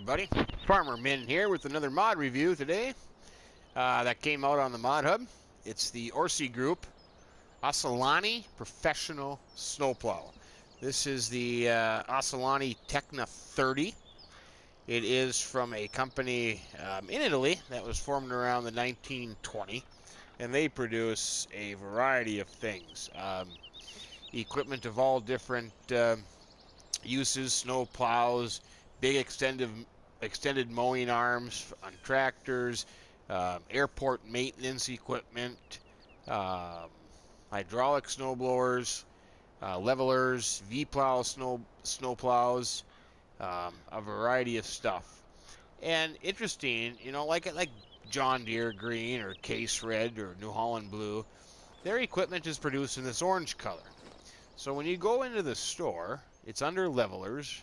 everybody. Farmer Min here with another mod review today that came out on the Mod Hub. It's the Orsi Group Assaloni Professional Snowplow. This is the Assaloni Tecna 30. It is from a company in Italy that was formed around the 1920, and they produce a variety of things. Equipment of all different uses, snow plows, big extended mowing arms on tractors, airport maintenance equipment, hydraulic snow blowers, levelers, V-plow snow plows, a variety of stuff. And interesting, you know, like John Deere green or Case red or New Holland blue, their equipment is produced in this orange color. So when you go into the store, it's under levelers,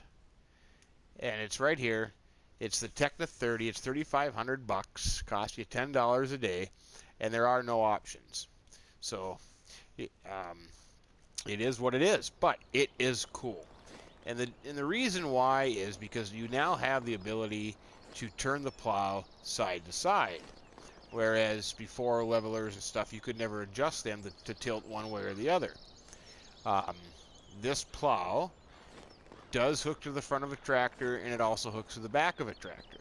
and it's right here. It's the Tecna 30. It's $3,500, cost you $10 a day, and there are no options. So it is what it is, but it is cool. And the reason why is because you now have the ability to turn the plow side to side, whereas before levelers and stuff, you could never adjust them to tilt one way or the other. This plow does hook to the front of a tractor, and it also hooks to the back of a tractor.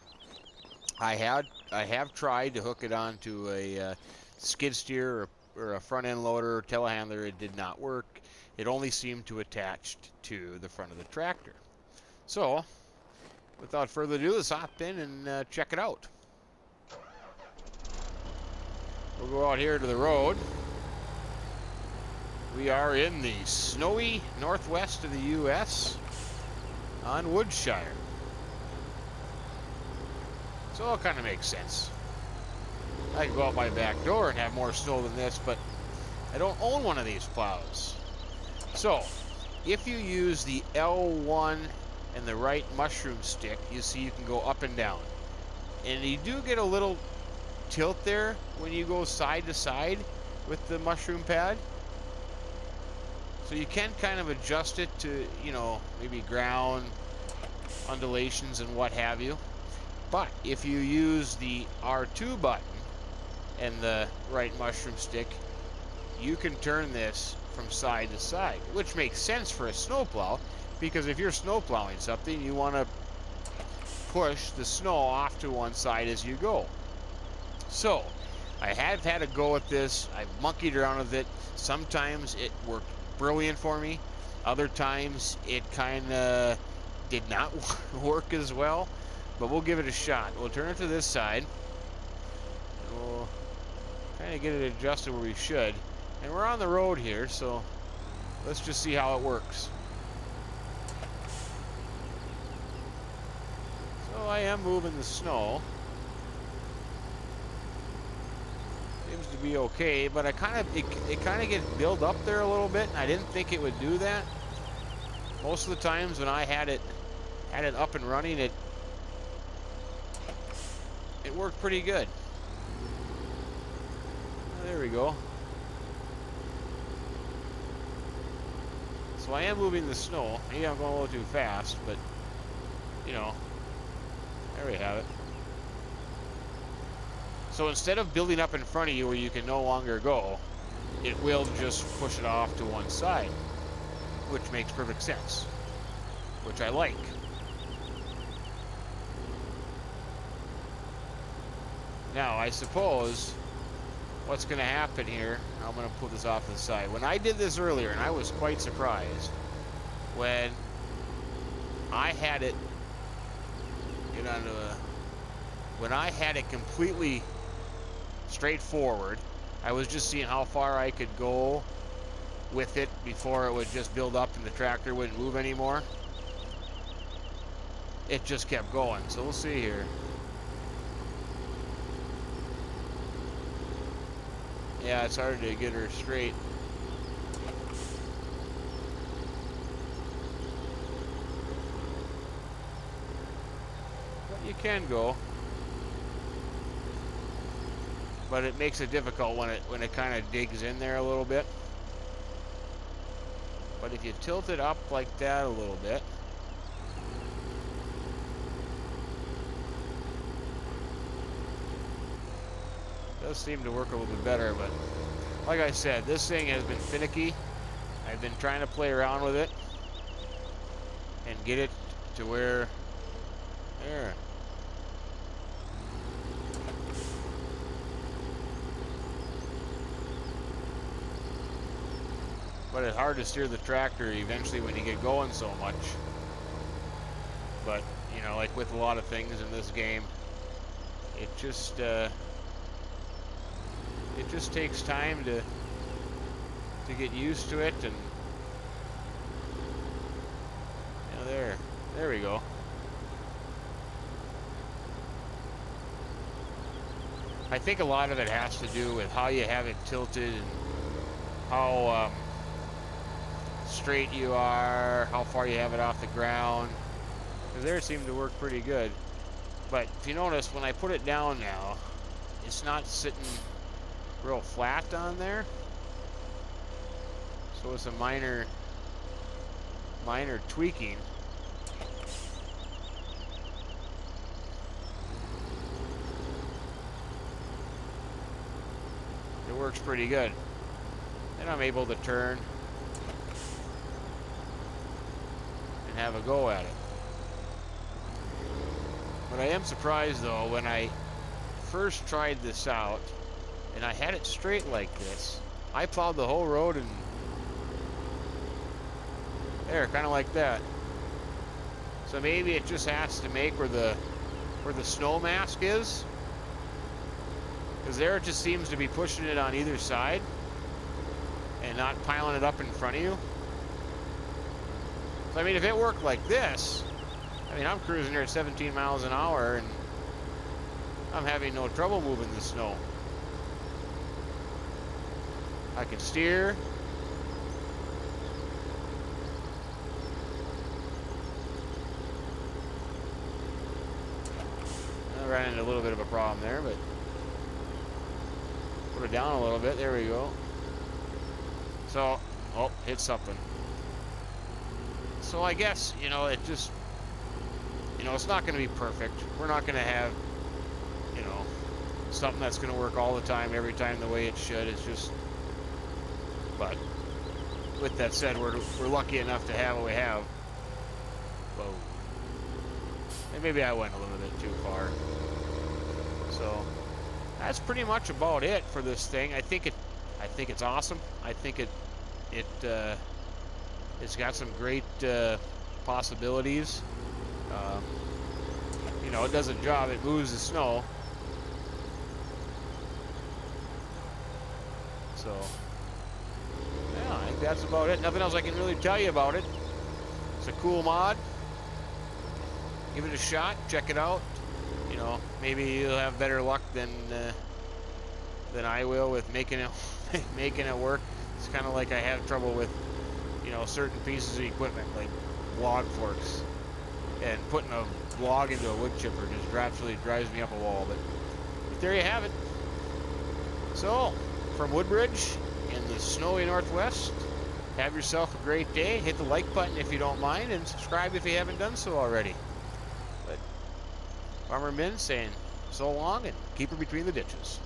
I have tried to hook it onto a skid steer or a front end loader or telehandler. It did not work. It only seemed to attach to the front of the tractor. So, without further ado, let's hop in and check it out. We'll go out here to the road. We are in the snowy northwest of the U.S. on Woodshire. So it kind of makes sense. I could go out my back door and have more snow than this, but I don't own one of these plows. So, if you use the L1 and the right mushroom stick, you see you can go up and down. And you do get a little tilt there when you go side to side with the mushroom pad. So you can kind of adjust it to, you know, maybe ground, undulations, and what have you. But if you use the R2 button and the right mushroom stick, you can turn this from side to side, which makes sense for a snowplow, because if you're snowplowing something, you want to push the snow off to one side as you go. So I have had a go at this. I've monkeyed around with it. Sometimes it worked brilliant for me. Other times it kind of did not work as well, but we'll give it a shot. We'll turn it to this side. We'll kind of get it adjusted where we should. And we're on the road here, so let's just see how it works. So I am moving the snow. Seems to be okay, but it kind of gets built up there a little bit, and I didn't think it would do that. Most of the times when I had it up and running, it worked pretty good. There we go. So I am moving the snow. Maybe I'm going a little too fast, but you know, there we have it. So instead of building up in front of you where you can no longer go, it will just push it off to one side, which makes perfect sense, which I like. Now, I suppose what's going to happen here, I'm going to put this off to the side. When I did this earlier, and I was quite surprised, when I had it, when I had it completely straightforward, I was just seeing how far I could go with it before it would just build up and the tractor wouldn't move anymore. It just kept going, so we'll see here. Yeah, it's hard to get her straight. But you can go. But it makes it difficult when it kind of digs in there a little bit. But if you tilt it up like that a little bit, does seem to work a little bit better, but like I said, this thing has been finicky. I've been trying to play around with it and get it to where there. But it's hard to steer the tractor eventually when you get going so much. But, you know, like with a lot of things in this game, it just takes time to get used to it. And you know, there we go. I think a lot of it has to do with how you have it tilted and how straight you are, how far you have it off the ground. Because there it seemed to work pretty good. But if you notice, when I put it down now, it's not sitting real flat on there. So it's a minor tweaking. It works pretty good. And I'm able to turn and have a go at it. But I am surprised though, when I first tried this out and I had it straight like this, I plowed the whole road and there, kind of like that. So maybe it just has to make where the snow mask is, because there it just seems to be pushing it on either side and not piling it up in front of you. So I mean, if it worked like this, I mean, I'm cruising here at 17 miles an hour and I'm having no trouble moving the snow. I can steer. I ran into a little bit of a problem there, but put it down a little bit. There we go. So, oh, hit something. So I guess, you know, it just, you know, it's not going to be perfect. We're not going to have, you know, something that's going to work all the time, every time the way it should. It's just, but with that said, we're lucky enough to have what we have. Whoa. And maybe I went a little bit too far. So that's pretty much about it for this thing. I think it's awesome. I think it's got some great possibilities. You know, it does a job. It moves the snow. So yeah, I think that's about it. Nothing else I can really tell you about it. It's a cool mod. Give it a shot. Check it out. You know, maybe you'll have better luck than I will with making it work. It's kind of like I have trouble with, you know, certain pieces of equipment like log forks, and putting a log into a wood chipper just absolutely drives me up a wall. But there you have it. So from Woodbridge in the snowy Northwest, have yourself a great day. Hit the like button if you don't mind, and subscribe if you haven't done so already. But Farmer Min saying so long and keep her between the ditches.